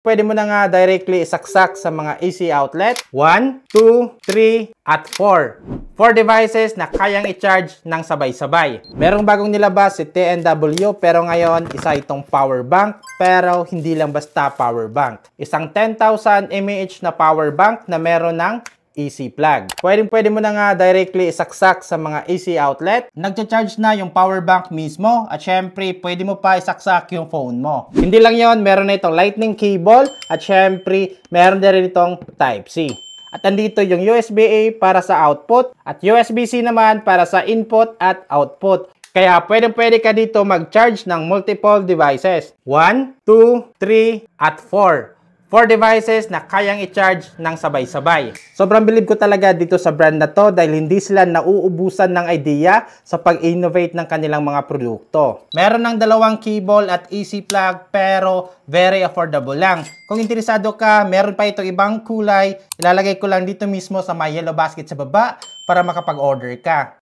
Pwede mo na nga directly isaksak sa mga AC outlet. 1, 2, 3, at 4. 4 devices na kayang i-charge ng sabay-sabay. Merong bagong nilabas si TNW pero ngayon isa itong power bank pero hindi lang basta power bank. Isang 10,000 mAh na power bank na meron ng AC plug. Pwede mo na nga directly isaksak sa mga AC outlet. Nagcha-charge na yung power bank mismo at syempre pwede mo pa isaksak yung phone mo. Hindi lang yon, meron na itong lightning cable at syempre meron na rin itong Type-C. At andito yung USB-A para sa output at USB-C naman para sa input at output. Kaya pwede ka dito mag-charge ng multiple devices. 1, 2, 3, at 4. 4 devices na kayang i-charge ng sabay-sabay. Sobrang bilib ko talaga dito sa brand na to dahil hindi sila nauubusan ng idea sa pag-innovate ng kanilang mga produkto. Meron ng dalawang cable at AC plug pero very affordable lang. Kung interesado ka, meron pa itong ibang kulay. Ilalagay ko lang dito mismo sa my yellow basket sa baba para makapag-order ka.